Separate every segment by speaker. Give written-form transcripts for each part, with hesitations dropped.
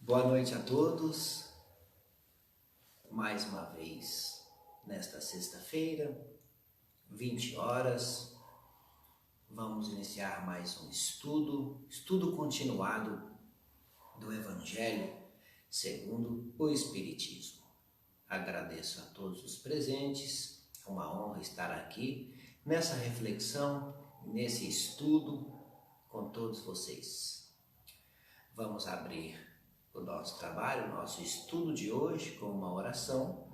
Speaker 1: Boa noite a todos, mais uma vez nesta sexta-feira, 20 horas, vamos iniciar mais um estudo continuado do Evangelho segundo o Espiritismo. Agradeço a todos os presentes, é uma honra estar aqui nessa reflexão, nesse estudo com todos vocês. Vamos abrir o nosso trabalho, o nosso estudo de hoje com uma oração,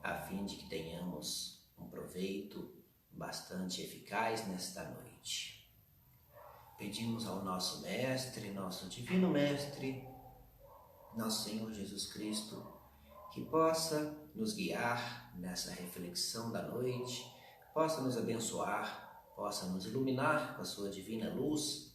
Speaker 1: a fim de que tenhamos um proveito bastante eficaz nesta noite. Pedimos ao nosso Mestre, nosso Divino Mestre, nosso Senhor Jesus Cristo, que possa nos guiar nessa reflexão da noite, possa nos abençoar, possa nos iluminar com a sua divina luz,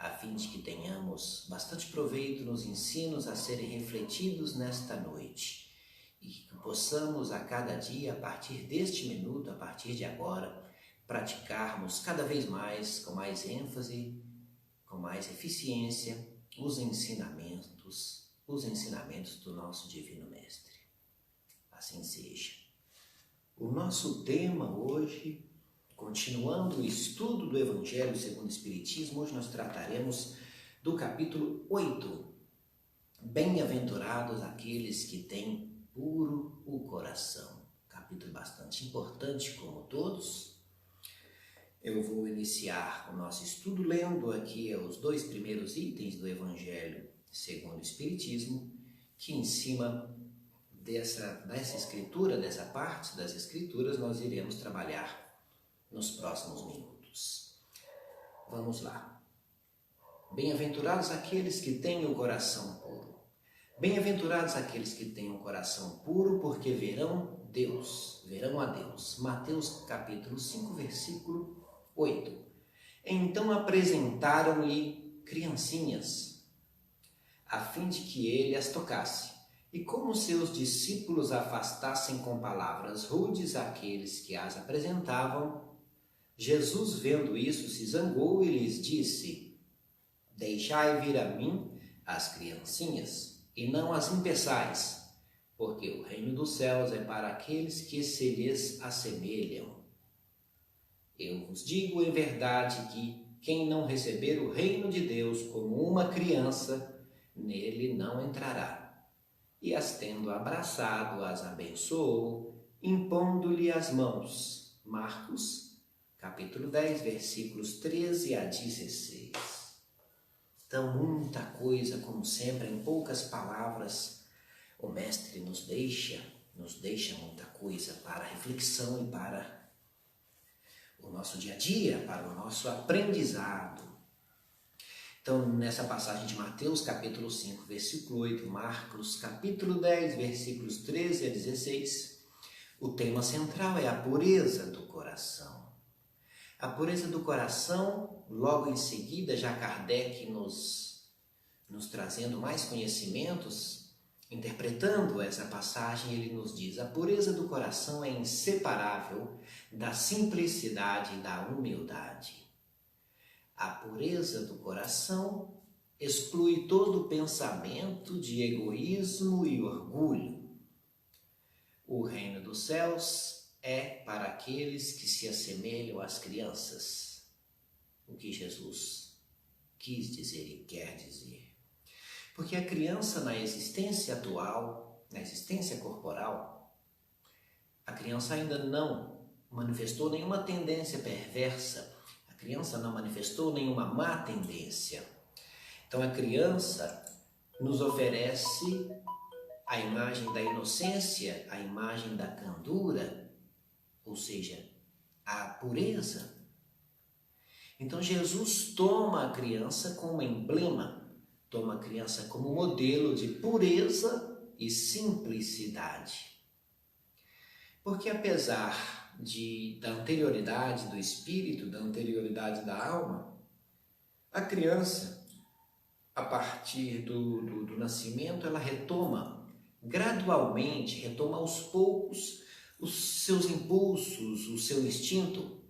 Speaker 1: a fim de que tenhamos bastante proveito nos ensinos a serem refletidos nesta noite e que possamos a cada dia, a partir deste minuto, a partir de agora, praticarmos cada vez mais, com mais ênfase, com mais eficiência, os ensinamentos do nosso Divino Mestre. Assim seja. O nosso tema hoje, continuando o estudo do Evangelho segundo o Espiritismo, hoje nós trataremos do capítulo 8. Bem-aventurados aqueles que têm puro o coração. Capítulo bastante importante, como todos. Eu vou iniciar o nosso estudo lendo aqui os dois primeiros itens do Evangelho segundo o Espiritismo, que em cima dessa escritura, dessa parte das escrituras, nós iremos trabalhar nos próximos minutos. Vamos lá. Bem-aventurados aqueles que têm o coração puro. Bem-aventurados aqueles que têm o coração puro, porque verão a Deus. Mateus capítulo 5, versículo 8. Então apresentaram-lhe criancinhas, a fim de que ele as tocasse. E como seus discípulos afastassem com palavras rudes aqueles que as apresentavam, Jesus, vendo isso, se zangou e lhes disse: Deixai vir a mim as criancinhas, e não as impeçais, porque o reino dos céus é para aqueles que se lhes assemelham. Eu vos digo em verdade que quem não receber o reino de Deus como uma criança, nele não entrará. E as tendo abraçado, as abençoou, impondo-lhe as mãos. Marcos capítulo 10, versículos 13 a 16. Então, muita coisa, como sempre, em poucas palavras, o Mestre nos deixa muita coisa para reflexão e para o nosso dia a dia, para o nosso aprendizado. Então, nessa passagem de Mateus, capítulo 5, versículo 8, Marcos, capítulo 10, versículos 13 a 16, o tema central é a pureza do coração. A pureza do coração, logo em seguida, já Kardec nos trazendo mais conhecimentos, interpretando essa passagem, ele nos diz: a pureza do coração é inseparável da simplicidade e da humildade. A pureza do coração exclui todo pensamento de egoísmo e orgulho. O reino dos céus é para aqueles que se assemelham às crianças. O que Jesus quis dizer e quer dizer. Porque a criança, na existência atual, na existência corporal, a criança ainda não manifestou nenhuma tendência perversa. A criança não manifestou nenhuma má tendência. Então a criança nos oferece a imagem da inocência, a imagem da candura, ou seja, a pureza. Então Jesus toma a criança como emblema, toma a criança como modelo de pureza e simplicidade. Porque apesar da anterioridade do espírito, da anterioridade da alma, a criança, a partir do nascimento, ela retoma gradualmente, retoma aos poucos os seus impulsos, o seu instinto,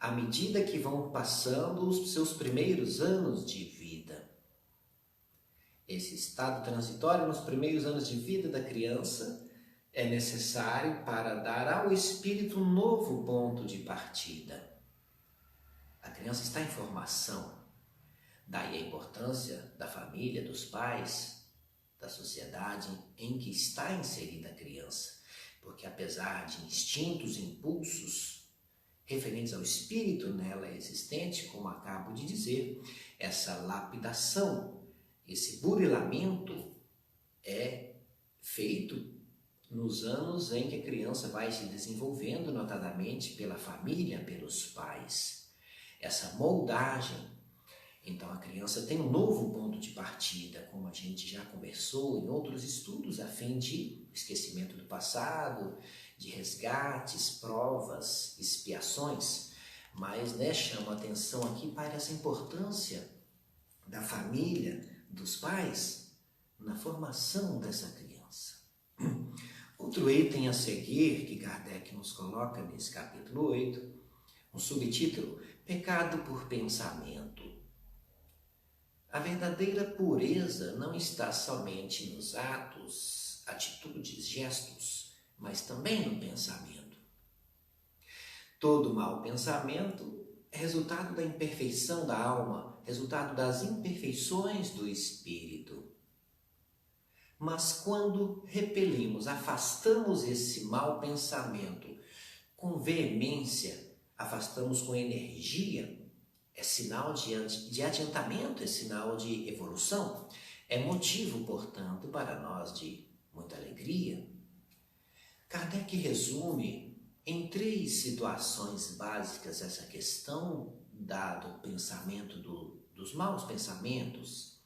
Speaker 1: à medida que vão passando os seus primeiros anos de vida. Esse estado transitório nos primeiros anos de vida da criança é necessário para dar ao espírito um novo ponto de partida. A criança está em formação, daí a importância da família, dos pais, da sociedade em que está inserida a criança, porque apesar de instintos e impulsos referentes ao espírito nela existente, como acabo de dizer, essa lapidação, esse burilamento é feito nos anos em que a criança vai se desenvolvendo, notadamente pela família, pelos pais. Essa moldagem. Então a criança tem um novo ponto de partida, como a gente já conversou em outros estudos, a fim de esquecimento do passado, de resgates, provas, expiações. Mas chamo a atenção aqui para essa importância da família, dos pais, na formação dessa criança. Outro item a seguir que Kardec nos coloca nesse capítulo 8, um subtítulo, Pecado por Pensamento. A verdadeira pureza não está somente nos atos, atitudes, gestos, mas também no pensamento. Todo mau pensamento é resultado da imperfeição da alma, resultado das imperfeições do espírito. Mas quando repelimos, afastamos esse mau pensamento com veemência, afastamos com energia, é sinal de adiantamento, é sinal de evolução, é motivo, portanto, para nós de muita alegria. Kardec resume em 3 situações básicas essa questão do pensamento, dos maus pensamentos.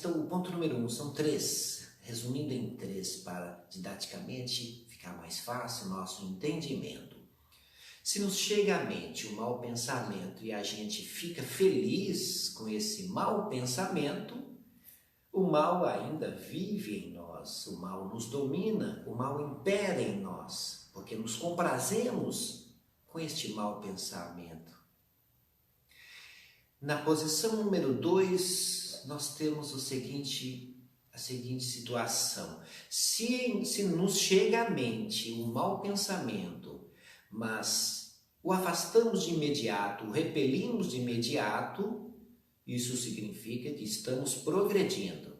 Speaker 1: O ponto número 1 são 3, resumindo em 3 para didaticamente ficar mais fácil o nosso entendimento. Se nos chega à mente um mau pensamento e a gente fica feliz com esse mau pensamento, o mal ainda vive em nós, o mal nos domina, o mal impera em nós, porque nos comprazemos com este mau pensamento. Na posição número 2, nós temos a seguinte situação. Se nos chega à mente um mau pensamento, mas o afastamos de imediato, o repelimos de imediato, isso significa que estamos progredindo.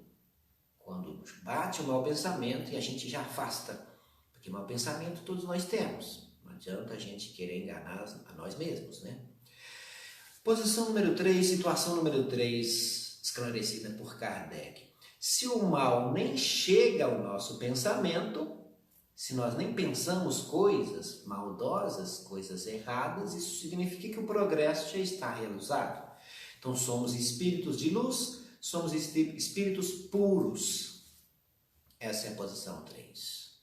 Speaker 1: Quando bate o mau pensamento e a gente já afasta, porque mau pensamento todos nós temos, não adianta a gente querer enganar a nós mesmos, né? Posição número 3, situação número 3, esclarecida por Kardec. Se o mal nem chega ao nosso pensamento, se nós nem pensamos coisas maldosas, coisas erradas, isso significa que o progresso já está realizado. Então somos espíritos de luz, somos espíritos puros. Essa é a posição 3.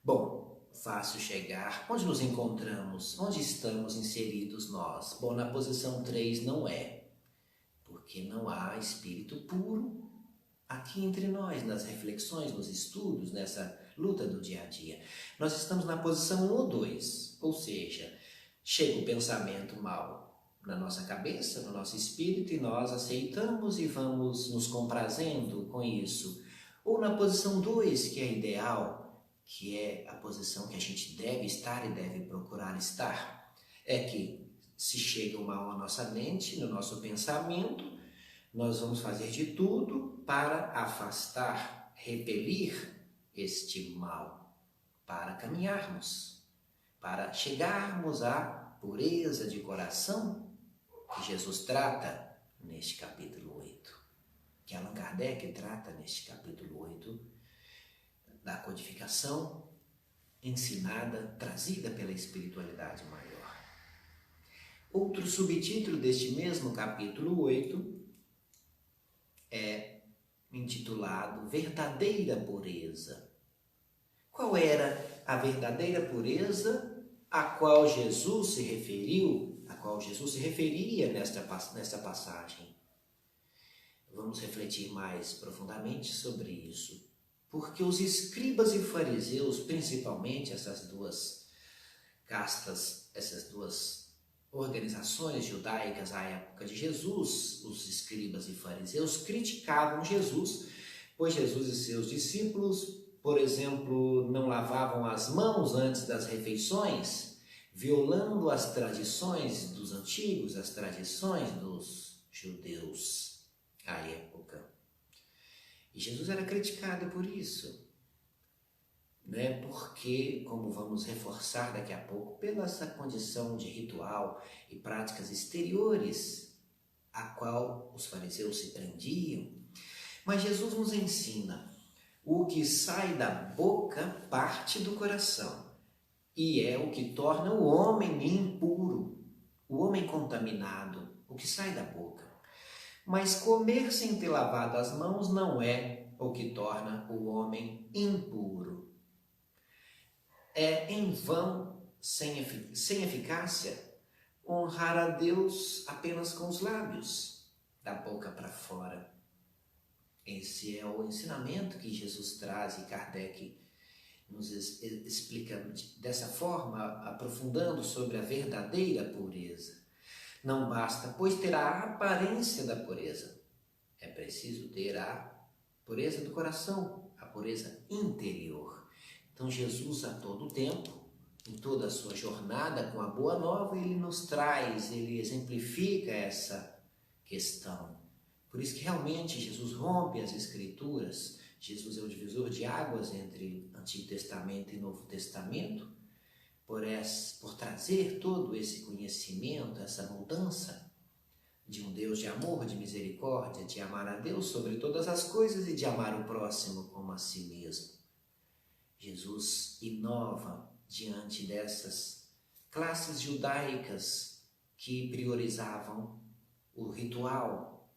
Speaker 1: Bom, fácil chegar. Onde nos encontramos? Onde estamos inseridos nós? Bom, na posição 3 não é, porque não há espírito puro aqui entre nós, nas reflexões, nos estudos, nessa luta do dia a dia. Nós estamos na posição 1 ou 2, ou seja, chega o pensamento mau na nossa cabeça, no nosso espírito, e nós aceitamos e vamos nos comprazendo com isso. Ou na posição 2, que é ideal, que é a posição que a gente deve estar e deve procurar estar, é que se chega o mal à nossa mente, no nosso pensamento, nós vamos fazer de tudo para afastar, repelir este mal, para caminharmos, para chegarmos à pureza de coração que Jesus trata neste capítulo 8, que Allan Kardec trata neste capítulo 8, da codificação ensinada, trazida pela espiritualidade maior. Outro subtítulo deste mesmo capítulo 8 é intitulado Verdadeira Pureza. Qual era a verdadeira pureza a qual Jesus se referiu, a qual Jesus se referia nesta passagem? Vamos refletir mais profundamente sobre isso, porque os escribas e fariseus, principalmente essas duas castas, essas duas organizações judaicas à época de Jesus, os escribas e fariseus, criticavam Jesus, pois Jesus e seus discípulos, por exemplo, não lavavam as mãos antes das refeições, violando as tradições dos antigos, as tradições dos judeus à época. E Jesus era criticado por isso, né? Porque, como vamos reforçar daqui a pouco, pela essa condição de ritual e práticas exteriores a qual os fariseus se prendiam. Mas Jesus nos ensina: o que sai da boca parte do coração, e é o que torna o homem impuro, o homem contaminado, o que sai da boca. Mas comer sem ter lavado as mãos não é o que torna o homem impuro. É em vão, sem eficácia, honrar a Deus apenas com os lábios, da boca para fora. Esse é o ensinamento que Jesus traz e Kardec nos explica dessa forma, aprofundando sobre a verdadeira pureza. Não basta, pois, ter a aparência da pureza. É preciso ter a pureza do coração, a pureza interior. Então Jesus, a todo tempo, em toda a sua jornada com a Boa Nova, ele nos traz, ele exemplifica essa questão. Por isso que realmente Jesus rompe as Escrituras. Jesus é o divisor de águas entre Antigo Testamento e Novo Testamento, por trazer todo esse conhecimento, essa mudança de um Deus de amor, de misericórdia, de amar a Deus sobre todas as coisas e de amar o próximo como a si mesmo. Jesus inova diante dessas classes judaicas que priorizavam o ritual,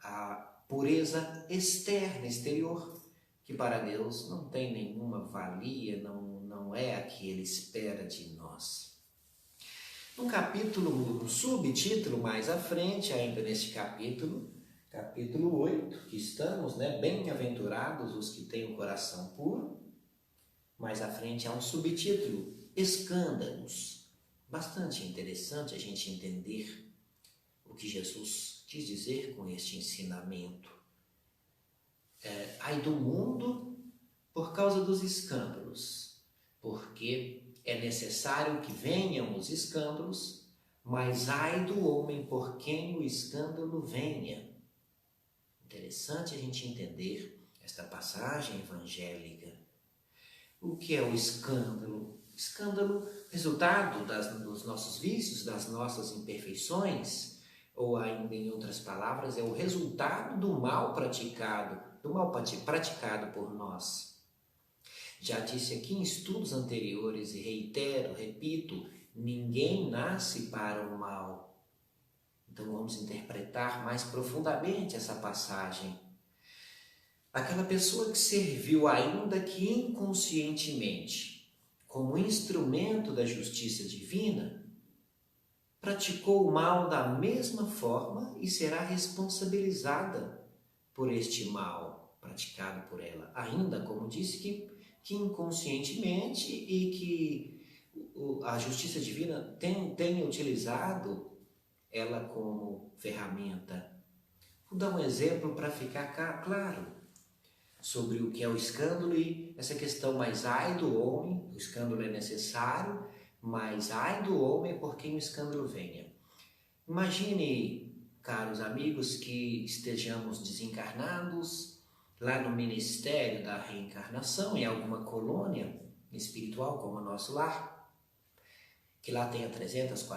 Speaker 1: a pureza externa, exterior, que para Deus não tem nenhuma valia, não é a que Ele espera de nós. No capítulo, no subtítulo mais à frente, ainda neste capítulo 8, que estamos, bem-aventurados os que têm o coração puro. Mais à frente há um subtítulo, escândalos. Bastante interessante a gente entender o que Jesus quis dizer com este ensinamento. Ai do mundo por causa dos escândalos, porque é necessário que venham os escândalos, mas ai do homem por quem o escândalo venha. Interessante a gente entender esta passagem evangélica. O que é o escândalo? Escândalo, resultado dos nossos vícios, das nossas imperfeições, ou ainda em outras palavras, é o resultado do mal praticado por nós. Já disse aqui em estudos anteriores e repito, ninguém nasce para o mal. Então vamos interpretar mais profundamente essa passagem. Aquela pessoa que serviu, ainda que inconscientemente, como instrumento da justiça divina, praticou o mal da mesma forma e será responsabilizada por este mal praticado por ela. Ainda, como disse, que inconscientemente e que a justiça divina tem utilizado ela como ferramenta. Vou dar um exemplo para ficar claro sobre o que é o escândalo e essa questão, mas ai do homem, o escândalo é necessário, mas ai do homem por quem o escândalo venha. Imagine, caros amigos, que estejamos desencarnados lá no ministério da reencarnação, em alguma colônia espiritual como o nosso lar, que lá tenha 300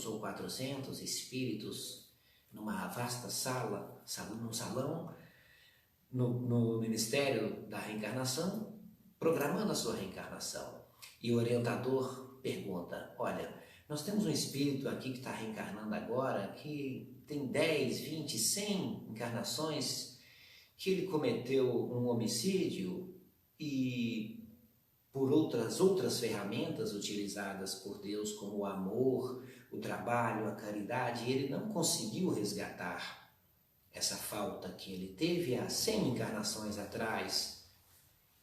Speaker 1: ou 400 espíritos numa vasta num salão, no Ministério da Reencarnação, programando a sua reencarnação. E o orientador pergunta, olha, nós temos um espírito aqui que está reencarnando agora, que tem 10, 20, 100 encarnações, que ele cometeu um homicídio e por outras ferramentas utilizadas por Deus, como o amor, o trabalho, a caridade, ele não conseguiu resgatar essa falta que ele teve há 100 encarnações atrás.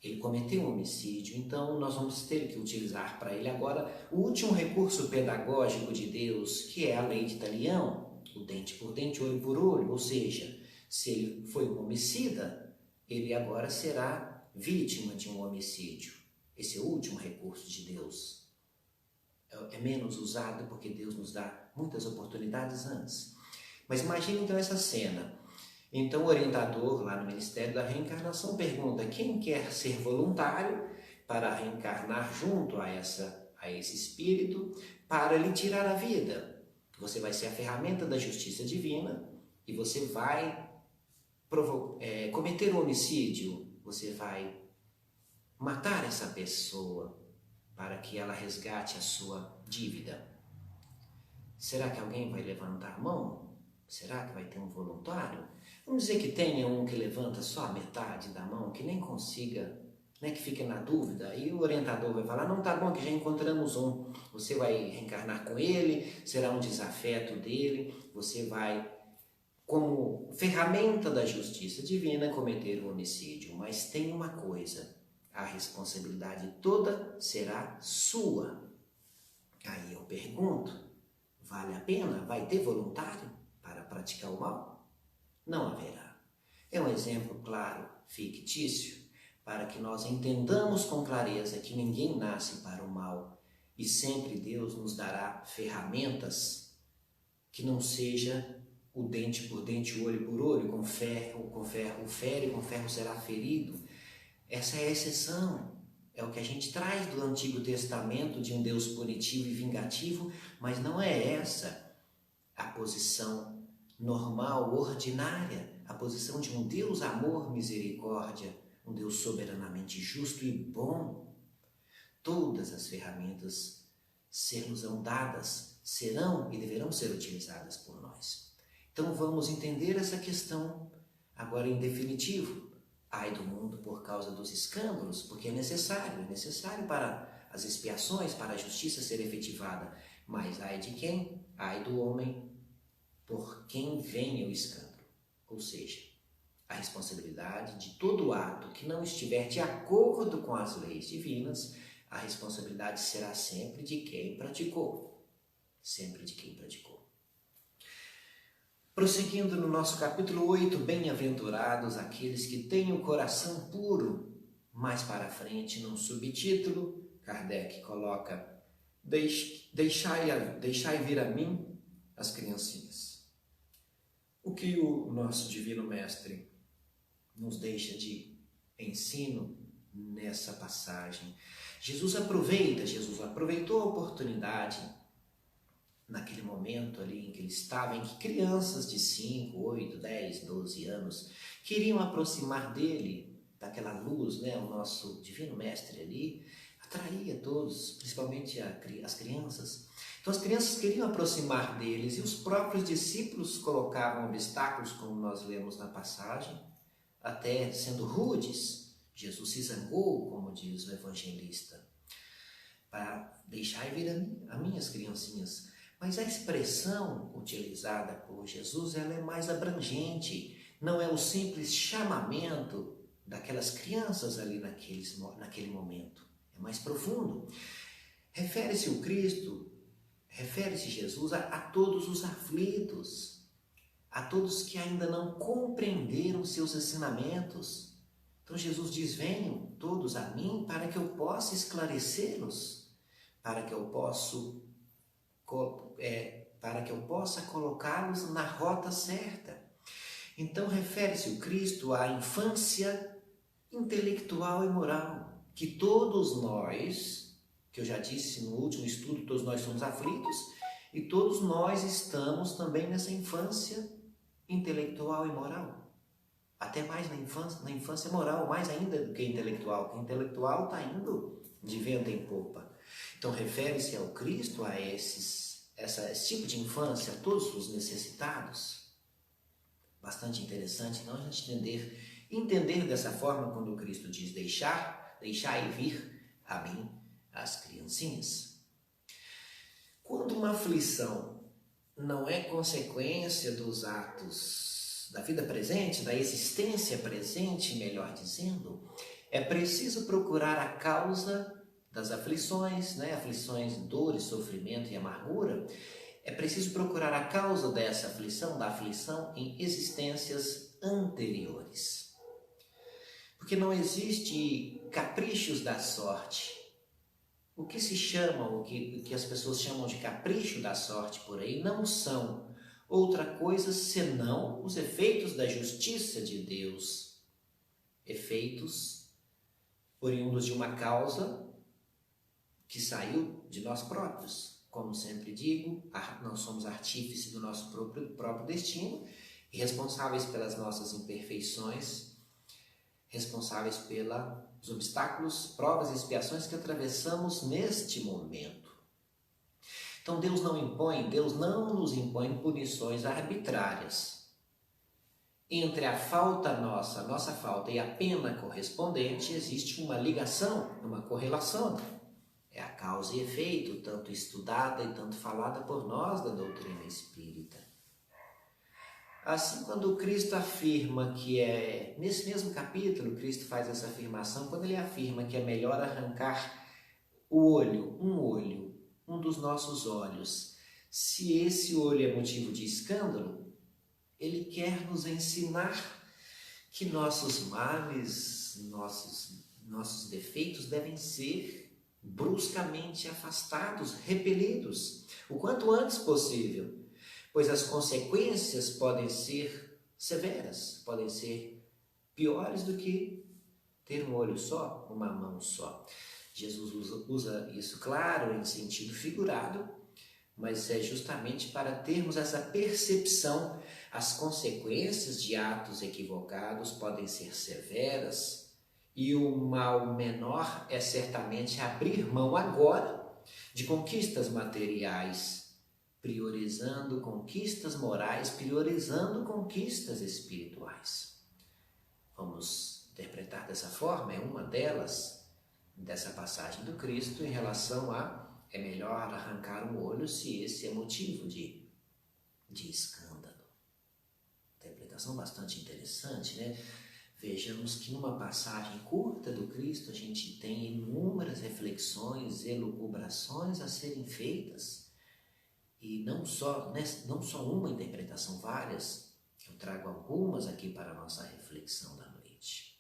Speaker 1: Ele cometeu um homicídio, então nós vamos ter que utilizar para ele agora o último recurso pedagógico de Deus, que é a lei de talião, o dente por dente, olho por olho, ou seja, se ele foi um homicida, ele agora será vítima de um homicídio. Esse é o último recurso de Deus. É menos usado porque Deus nos dá muitas oportunidades antes. Mas imagine então essa cena. Então o orientador lá no Ministério da Reencarnação pergunta: quem quer ser voluntário para reencarnar junto a esse espírito para lhe tirar a vida? Você vai ser a ferramenta da justiça divina e você vai cometer um homicídio, você vai matar essa pessoa para que ela resgate a sua dívida. Será que alguém vai levantar a mão? Será que vai ter um voluntário? Vamos dizer que tenha um que levanta só a metade da mão, que nem consiga, né, que fique na dúvida, e o orientador vai falar: não, tá bom, que já encontramos um. Você vai reencarnar com ele, será um desafeto dele, você vai, como ferramenta da justiça divina, cometer um homicídio. Mas tem uma coisa: a responsabilidade toda será sua. Aí eu pergunto: vale a pena? Vai ter voluntário para praticar o mal? Não haverá. É um exemplo claro, fictício, para que nós entendamos com clareza que ninguém nasce para o mal e sempre Deus nos dará ferramentas que não seja o dente por dente, o olho por olho, com ferro fere, com ferro será ferido. Essa é a exceção. É o que a gente traz do Antigo Testamento, de um Deus punitivo e vingativo, mas não é essa a posição normal, ordinária, a posição de um Deus amor, misericórdia, um Deus soberanamente justo e bom. Todas as ferramentas ser-nos-ão dadas, serão e deverão ser utilizadas por nós. Então vamos entender essa questão agora em definitivo. Ai do mundo por causa dos escândalos, porque é necessário para as expiações, para a justiça ser efetivada. Mas ai de quem? Ai do homem por quem vem o escândalo. Ou seja, a responsabilidade de todo ato que não estiver de acordo com as leis divinas, a responsabilidade será sempre de quem praticou. Sempre de quem praticou. Prosseguindo no nosso capítulo 8, bem-aventurados aqueles que têm o coração puro. Mais para frente, num subtítulo, Kardec coloca: deixai vir a mim as criancinhas. O que o nosso Divino Mestre nos deixa de ensino nessa passagem? Jesus aproveitou a oportunidade naquele momento ali em que ele estava, em que crianças de 5, 8, 10, 12 anos queriam aproximar dele, daquela luz, né? O nosso Divino Mestre ali atraía todos, principalmente as crianças. Então as crianças queriam aproximar deles e os próprios discípulos colocavam obstáculos, como nós lemos na passagem, até sendo rudes. Jesus se zangou, como diz o evangelista, para deixar vir a mim as criancinhas. Mas a expressão utilizada por Jesus, ela é mais abrangente. Não é o simples chamamento daquelas crianças ali naquele momento. É mais profundo. Refere-se Jesus a todos os aflitos, a todos que ainda não compreenderam seus ensinamentos. Então Jesus diz: venham todos a mim para que eu possa esclarecê-los, para que eu possa colocá-los na rota certa. Então refere-se o Cristo à infância intelectual e moral, que todos nós, que eu já disse no último estudo, todos nós somos aflitos e todos nós estamos também nessa infância intelectual e moral. Até mais na infância moral, mais ainda do que intelectual, porque intelectual está indo de vento em popa. Então refere-se ao Cristo, a esse tipo de infância, a todos os necessitados. Bastante interessante nós entender dessa forma quando o Cristo diz: deixai vir a mim as criancinhas. Quando uma aflição não é consequência dos atos da vida presente, da existência presente, melhor dizendo, É preciso procurar a causa das aflições, né? Aflições, dores, sofrimento e amargura. É preciso procurar a causa dessa aflição, da aflição, em existências anteriores. Porque não existe caprichos da sorte. O que se chama, o que as pessoas chamam de capricho da sorte por aí, não são outra coisa senão os efeitos da justiça de Deus. Efeitos oriundos de uma causa que saiu de nós próprios. Como sempre digo, nós somos artífices do nosso próprio destino e responsáveis pelas nossas imperfeições, responsáveis pelos obstáculos, provas e expiações que atravessamos neste momento. Então Deus não nos impõe punições arbitrárias. Entre a nossa falta e a pena correspondente, existe uma ligação, uma correlação. É a causa e efeito, tanto estudada e tanto falada por nós da doutrina espírita. Assim, quando Cristo afirma nesse mesmo capítulo, Cristo faz essa afirmação, quando ele afirma que é melhor arrancar um dos nossos olhos, se esse olho é motivo de escândalo, ele quer nos ensinar que nossos males, nossos defeitos devem ser bruscamente afastados, repelidos, o quanto antes possível, pois as consequências podem ser severas, podem ser piores do que ter um olho só, uma mão só. Jesus usa isso, claro, em sentido figurado, mas é justamente para termos essa percepção. As consequências de atos equivocados podem ser severas, e o mal menor é certamente abrir mão agora de conquistas materiais, priorizando conquistas morais, priorizando conquistas espirituais. Vamos interpretar dessa forma, é uma delas, dessa passagem do Cristo em relação a é melhor arrancar um olho se esse é motivo de escândalo. Interpretação bastante interessante, né? Vejamos que numa passagem curta do Cristo a gente tem inúmeras reflexões, elucubrações a serem feitas. E não só uma interpretação, várias. Eu trago algumas aqui para a nossa reflexão da noite.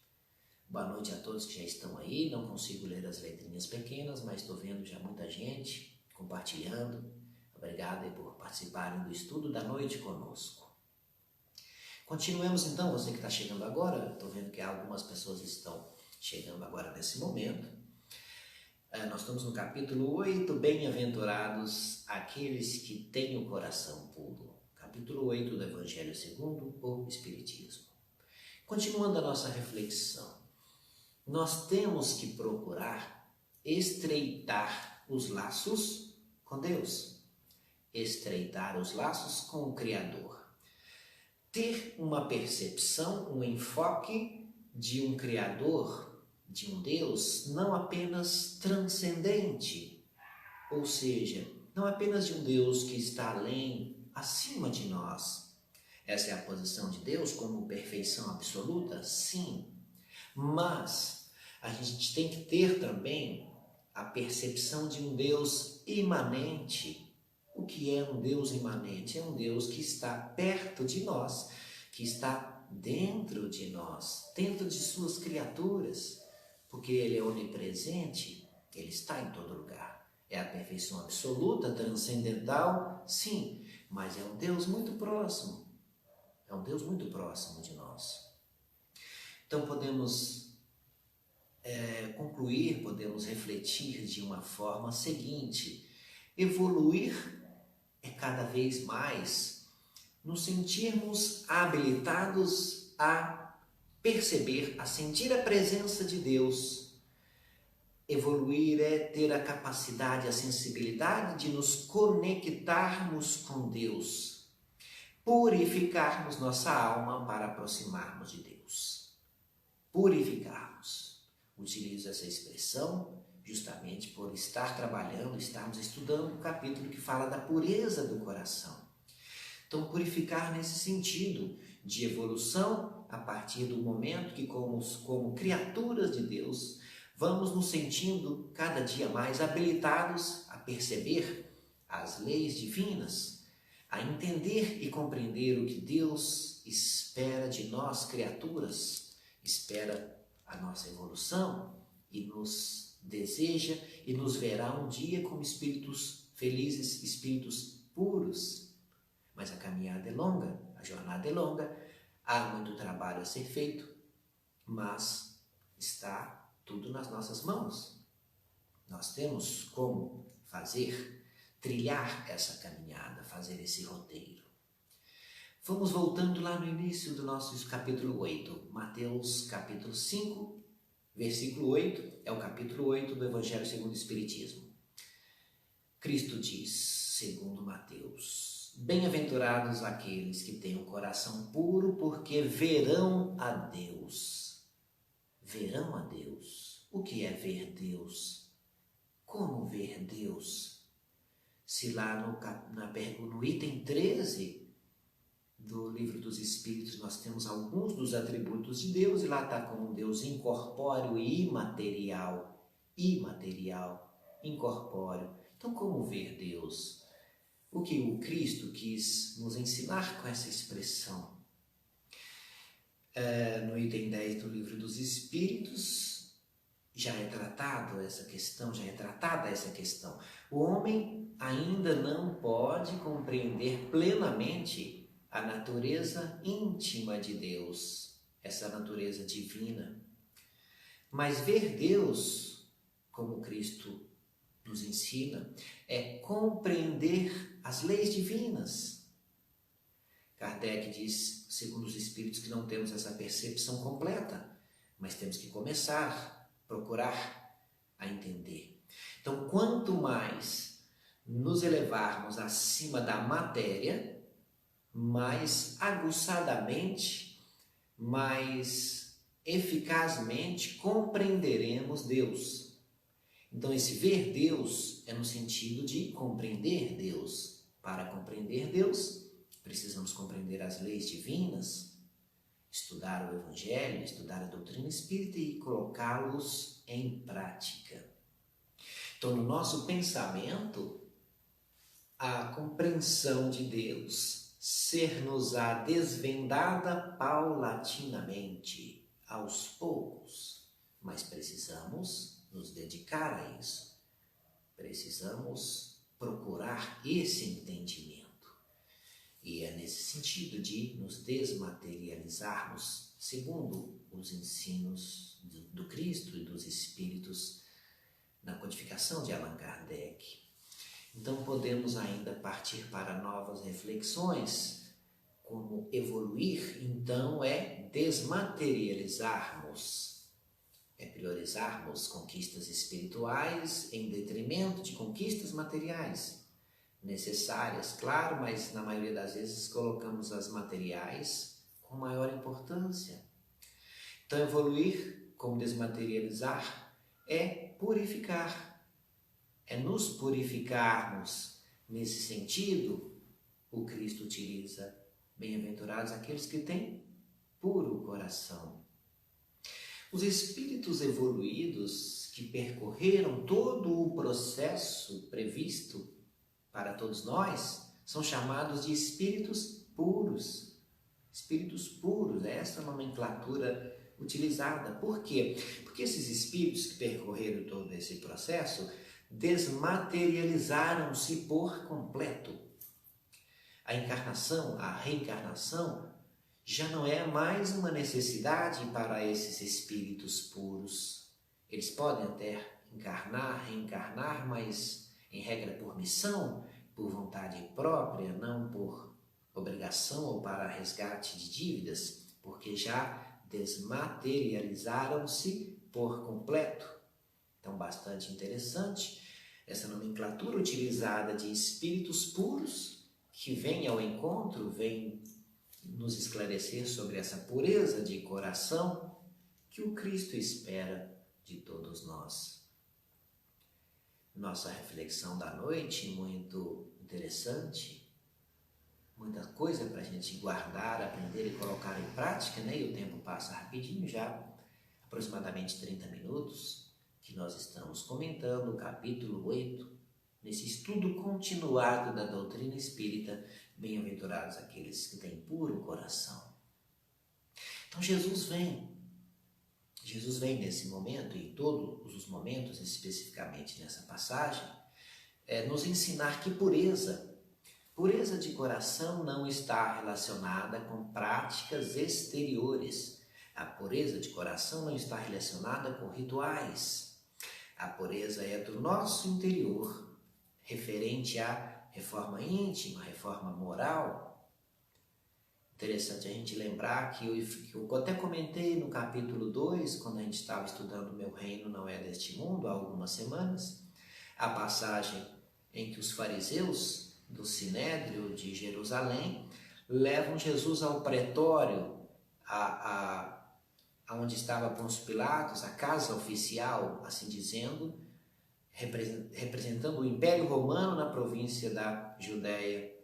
Speaker 1: Boa noite a todos que já estão aí. Não consigo ler as letrinhas pequenas, mas estou vendo já muita gente compartilhando. Obrigado aí por participarem do estudo da noite conosco. Continuemos então, você que está chegando agora, estou vendo que algumas pessoas estão chegando agora nesse momento. Nós estamos no capítulo 8, Bem-aventurados aqueles que têm o coração puro. Capítulo 8 do Evangelho segundo o Espiritismo. Continuando a nossa reflexão, nós temos que procurar estreitar os laços com Deus, estreitar os laços com o Criador. Ter uma percepção, um enfoque de um Criador, de um Deus, não apenas transcendente, ou seja, não apenas de um Deus que está além, acima de nós. Essa é a posição de Deus como perfeição absoluta? Sim, mas a gente tem que ter também a percepção de um Deus imanente. O que é um Deus imanente? É um Deus que está perto de nós, que está dentro de nós, dentro de suas criaturas, porque Ele é onipresente, Ele está em todo lugar. É a perfeição absoluta, transcendental, sim, mas é um Deus muito próximo, é um Deus muito próximo de nós. Então podemos concluir, podemos refletir de uma forma seguinte: evoluir é cada vez mais nos sentirmos habilitados a perceber, a sentir a presença de Deus. Evoluir é ter a capacidade, a sensibilidade de nos conectarmos com Deus, purificarmos nossa alma para aproximarmos de Deus. Purificarmos. Utilizo essa expressão justamente por estar trabalhando, estarmos estudando o capítulo que fala da pureza do coração. Então, purificar nesse sentido de evolução a partir do momento que, como criaturas de Deus, vamos nos sentindo cada dia mais habilitados a perceber as leis divinas, a entender e compreender o que Deus espera de nós, criaturas, espera a nossa evolução e nos deseja e nos verá um dia como espíritos felizes, espíritos puros. Mas a caminhada é longa, a jornada é longa, há muito trabalho a ser feito, mas está tudo nas nossas mãos. Nós temos como fazer, trilhar essa caminhada, fazer esse roteiro. Vamos voltando lá no início do nosso capítulo 8, Mateus capítulo 5, versículo 8, é o capítulo 8 do Evangelho segundo o Espiritismo. Cristo diz, segundo Mateus: bem-aventurados aqueles que têm o coração puro, porque verão a Deus. Verão a Deus. O que é ver Deus? Como ver Deus? Se lá no item 13 do Livro dos Espíritos nós temos alguns dos atributos de Deus, e lá está como um Deus incorpóreo e imaterial. Imaterial, incorpóreo. Então, como ver Deus? O que o Cristo quis nos ensinar com essa expressão? No item 10 do Livro dos Espíritos já é tratada essa questão. O homem ainda não pode compreender plenamente a natureza íntima de Deus, essa natureza divina. Mas ver Deus, como Cristo nos ensina, é compreender as leis divinas. Kardec diz, segundo os Espíritos, que não temos essa percepção completa, mas temos que começar, procurar a entender. Então, quanto mais nos elevarmos acima da matéria, mais aguçadamente, mais eficazmente compreenderemos Deus. Então, esse ver Deus é no sentido de compreender Deus. Para compreender Deus, precisamos compreender as leis divinas, estudar o Evangelho, estudar a doutrina espírita e colocá-los em prática. Então, no nosso pensamento, a compreensão de Deus ser-nos-á desvendada paulatinamente, aos poucos, mas precisamos nos dedicar a isso. Precisamos procurar esse entendimento. E é nesse sentido de nos desmaterializarmos, segundo os ensinos do Cristo e dos Espíritos, na codificação de Allan Kardec. Então podemos ainda partir para novas reflexões. Como evoluir, então, é desmaterializarmos, é priorizarmos conquistas espirituais em detrimento de conquistas materiais. Necessárias, claro, mas na maioria das vezes colocamos as materiais com maior importância. Então, evoluir, como desmaterializar, é purificar, é nos purificarmos. Nesse sentido, o Cristo utiliza bem-aventurados aqueles que têm puro coração. Os espíritos evoluídos que percorreram todo o processo previsto para todos nós são chamados de espíritos puros. Espíritos puros, é essa nomenclatura utilizada. Por quê? Porque esses espíritos que percorreram todo esse processo desmaterializaram-se por completo. A encarnação, a reencarnação, já não é mais uma necessidade para esses espíritos puros. Eles podem até encarnar, reencarnar, mas em regra por missão, por vontade própria, não por obrigação ou para resgate de dívidas, porque já desmaterializaram-se por completo. Então, bastante interessante essa nomenclatura utilizada de espíritos puros, que vem ao encontro, vem nos esclarecer sobre essa pureza de coração que o Cristo espera de todos nós. Nossa reflexão da noite, muito interessante, muita coisa para a gente guardar, aprender e colocar em prática, né? E o tempo passa rapidinho, já aproximadamente 30 minutos, que nós estamos comentando o capítulo 8, nesse estudo continuado da doutrina espírita, bem-aventurados aqueles que têm puro coração. Então Jesus vem nesse momento, e em todos os momentos, especificamente nessa passagem, nos ensinar que pureza de coração não está relacionada com práticas exteriores. A pureza de coração não está relacionada com rituais. A pureza é do nosso interior, referente à reforma íntima, reforma moral. Interessante a gente lembrar que eu até comentei no capítulo 2, quando a gente estava estudando Meu Reino Não É Deste Mundo, há algumas semanas, a passagem em que os fariseus do Sinédrio de Jerusalém levam Jesus ao pretório, onde estava Pôncio Pilatos, a casa oficial, assim dizendo, representando o Império Romano na província da Judéia.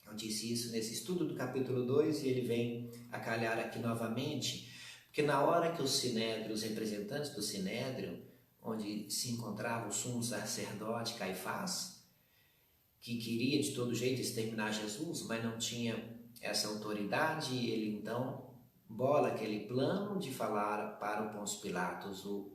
Speaker 1: Eu disse isso nesse estudo do capítulo 2 e ele vem a calhar aqui novamente, porque na hora que os representantes do Sinédrio, onde se encontrava o sumo sacerdote Caifás, que queria de todo jeito exterminar Jesus, mas não tinha essa autoridade, ele então bola aquele plano de falar para o Pôncio Pilatos, o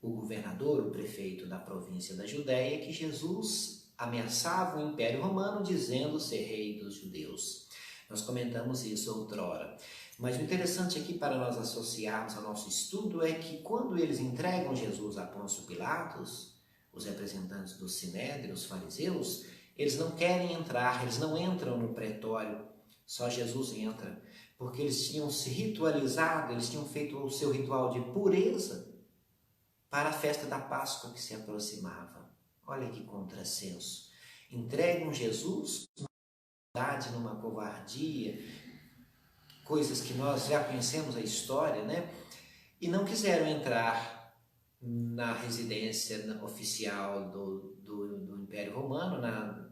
Speaker 1: governador, o prefeito da província da Judéia, que Jesus ameaçava o Império Romano dizendo ser rei dos judeus. Nós comentamos isso outrora. Mas o interessante aqui para nós associarmos ao nosso estudo é que quando eles entregam Jesus a Pôncio Pilatos, os representantes do Sinédrio, os fariseus, eles não querem entrar, eles não entram no pretório, só Jesus entra, porque eles tinham se ritualizado, eles tinham feito o seu ritual de pureza para a festa da Páscoa que se aproximava. Olha que contrassenso. Entregam Jesus numa covardia, coisas que nós já conhecemos a história, né? E não quiseram entrar na residência oficial do Império Romano,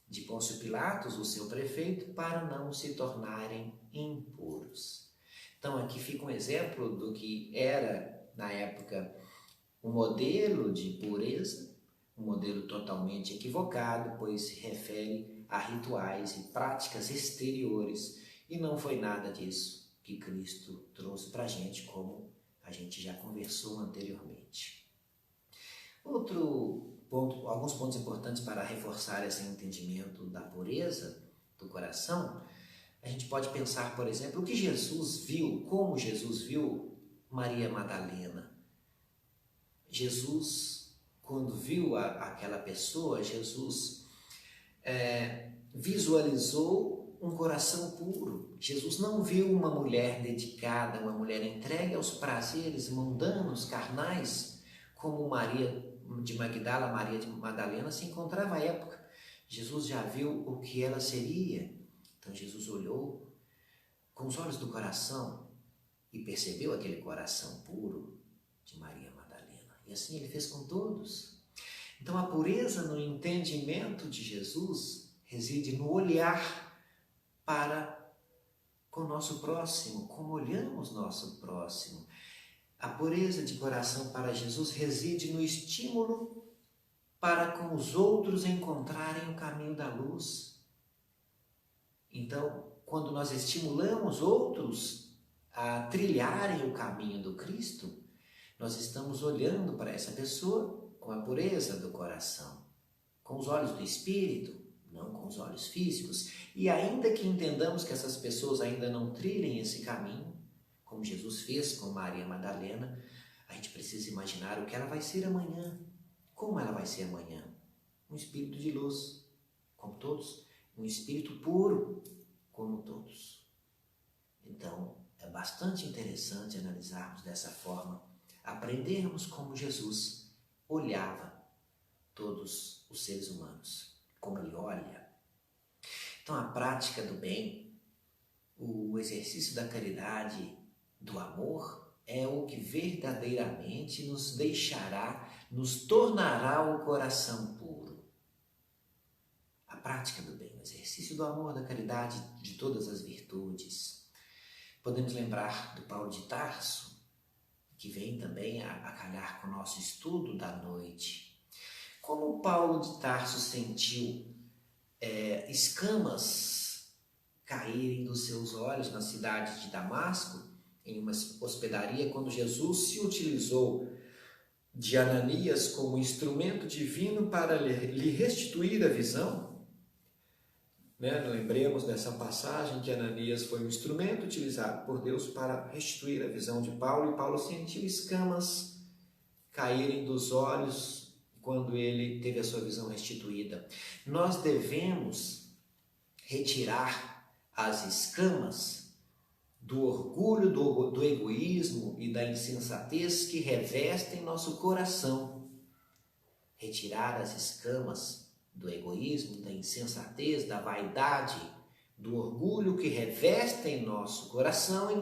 Speaker 1: de Pôncio Pilatos, o seu prefeito, para não se tornarem impuros. Então aqui fica um exemplo do que era, na época, um modelo de pureza, um modelo totalmente equivocado, pois se refere a rituais e práticas exteriores, e não foi nada disso que Cristo trouxe para a gente, como a gente já conversou anteriormente. Alguns pontos importantes para reforçar esse entendimento da pureza do coração, a gente pode pensar, por exemplo, o que Jesus viu, como Jesus viu Maria Madalena. Jesus, quando viu aquela pessoa, Jesus visualizou um coração puro. Jesus não viu uma mulher dedicada, uma mulher entregue aos prazeres mundanos, carnais, como Maria de Magdala, Maria de Madalena se encontrava à época. Jesus já viu o que ela seria. Então Jesus olhou com os olhos do coração e percebeu aquele coração puro de Maria Madalena. E assim ele fez com todos. Então a pureza no entendimento de Jesus reside no olhar para com o nosso próximo, como olhamos nosso próximo. A pureza de coração para Jesus reside no estímulo para com os outros encontrarem o caminho da luz. Então, quando nós estimulamos outros a trilharem o caminho do Cristo, nós estamos olhando para essa pessoa com a pureza do coração, com os olhos do Espírito, não com os olhos físicos. E ainda que entendamos que essas pessoas ainda não trilhem esse caminho, como Jesus fez com Maria Madalena, a gente precisa imaginar o que ela vai ser amanhã. Como ela vai ser amanhã? Um espírito de luz, como todos. Um espírito puro, como todos. Então, é bastante interessante analisarmos dessa forma, aprendermos como Jesus olhava todos os seres humanos, como ele olha. Então, a prática do bem, o exercício da caridade, do amor, é o que verdadeiramente nos deixará, nos tornará o coração puro. A prática do bem, o exercício do amor, da caridade, de todas as virtudes. Podemos lembrar do Paulo de Tarso, que vem também a calhar com o nosso estudo da noite. Como Paulo de Tarso sentiu escamas caírem dos seus olhos na cidade de Damasco, em uma hospedaria, quando Jesus se utilizou de Ananias como instrumento divino para lhe restituir a visão, né? Lembremos dessa passagem que Ananias foi um instrumento utilizado por Deus para restituir a visão de Paulo, e Paulo sentiu escamas caírem dos olhos quando ele teve a sua visão restituída. Nós devemos retirar as escamas do orgulho, do egoísmo e da insensatez que revestem nosso coração. Retirar as escamas do egoísmo, da insensatez, da vaidade, do orgulho que revestem nosso coração e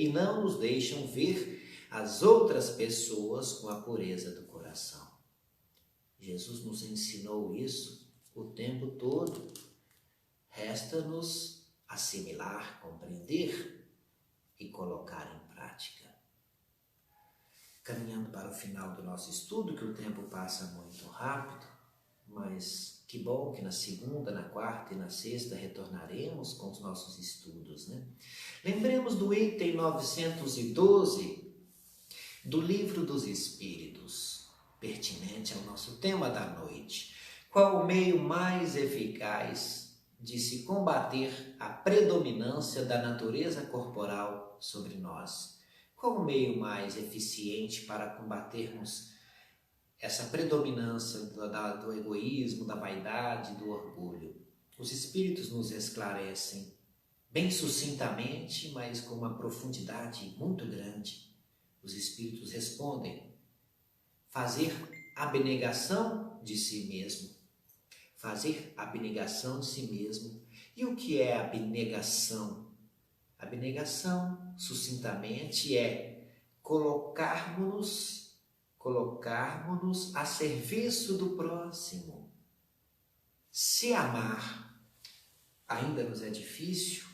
Speaker 1: não nos deixam ver as outras pessoas com a pureza do coração. Jesus nos ensinou isso o tempo todo. Resta-nos assimilar, compreender e colocar em prática. Caminhando para o final do nosso estudo, que o tempo passa muito rápido, mas que bom que na segunda, na quarta e na sexta retornaremos com os nossos estudos, né? Lembremos do item 912 do Livro dos Espíritos, pertinente ao nosso tema da noite. Qual o meio mais eficaz de se combater a predominância da natureza corporal sobre nós? Qual o meio mais eficiente para combatermos essa predominância do egoísmo, da vaidade, do orgulho? Os Espíritos nos esclarecem bem sucintamente, mas com uma profundidade muito grande. Os Espíritos respondem: fazer abnegação de si mesmo. Fazer abnegação de si mesmo. E o que é abnegação? Abnegação, sucintamente, é colocarmos-nos a serviço do próximo. Se amar ainda nos é difícil,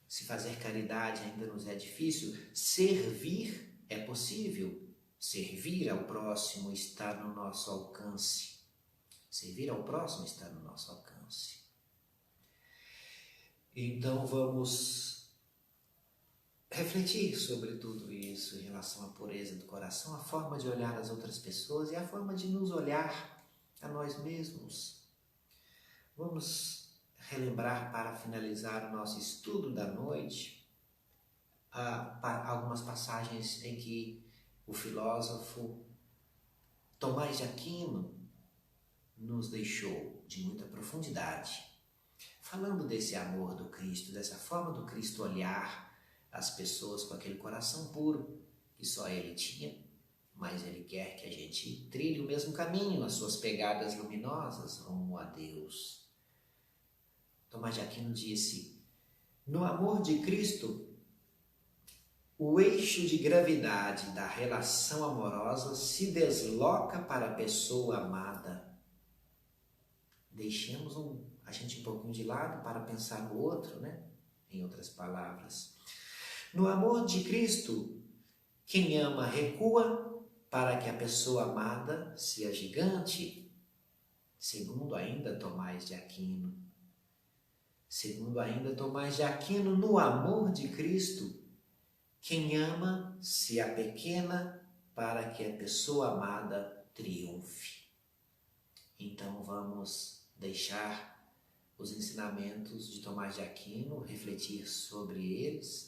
Speaker 1: se fazer caridade ainda nos é difícil, servir é possível. Servir ao próximo está no nosso alcance. Servir ao próximo está no nosso alcance. Então vamos refletir sobre tudo isso em relação à pureza do coração, a forma de olhar as outras pessoas e a forma de nos olhar a nós mesmos. Vamos relembrar, para finalizar o nosso estudo da noite, algumas passagens em que o filósofo Tomás de Aquino nos deixou de muita profundidade, falando desse amor do Cristo, dessa forma do Cristo olhar as pessoas com aquele coração puro que só Ele tinha, mas Ele quer que a gente trilhe o mesmo caminho, as suas pegadas luminosas rumo a Deus. Tomás de Aquino disse: no amor de Cristo, o eixo de gravidade da relação amorosa se desloca para a pessoa amada. Deixemos a gente um pouquinho de lado para pensar no outro, né? Em outras palavras. No amor de Cristo, quem ama recua para que a pessoa amada se agigante, segundo ainda Tomás de Aquino. Segundo ainda Tomás de Aquino, no amor de Cristo, quem ama se apequena para que a pessoa amada triunfe. Então vamos deixar os ensinamentos de Tomás de Aquino, refletir sobre eles,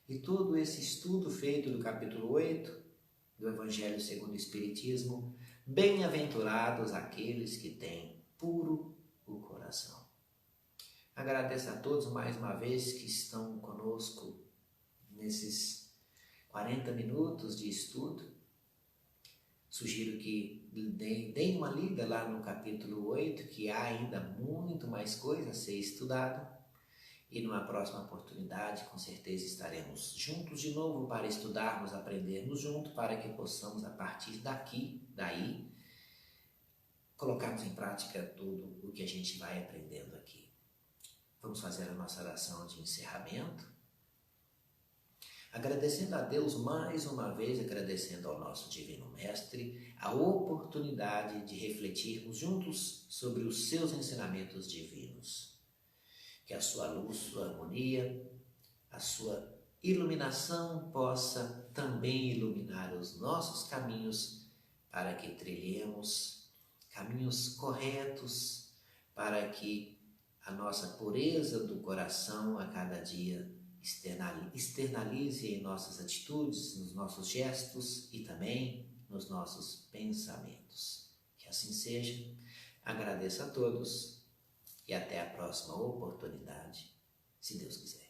Speaker 1: e todo esse estudo feito do capítulo 8 do Evangelho segundo o Espiritismo, bem-aventurados aqueles que têm puro o coração. Agradeço a todos mais uma vez que estão conosco nesses 40 minutos de estudo. Sugiro que deem uma lida lá no capítulo 8, que há ainda muito mais coisa a ser estudado. E numa próxima oportunidade, com certeza, estaremos juntos de novo para estudarmos, aprendermos juntos, para que possamos, a partir daí, colocarmos em prática tudo o que a gente vai aprendendo aqui. Vamos fazer a nossa oração de encerramento, agradecendo a Deus mais uma vez, agradecendo ao nosso Divino Mestre, a oportunidade de refletirmos juntos sobre os seus ensinamentos divinos. Que a sua luz, sua harmonia, a sua iluminação possa também iluminar os nossos caminhos para que trilhemos caminhos corretos, para que a nossa pureza do coração a cada dia externalize em nossas atitudes, nos nossos gestos e também nos nossos pensamentos. Que assim seja. Agradeço a todos e até a próxima oportunidade, se Deus quiser.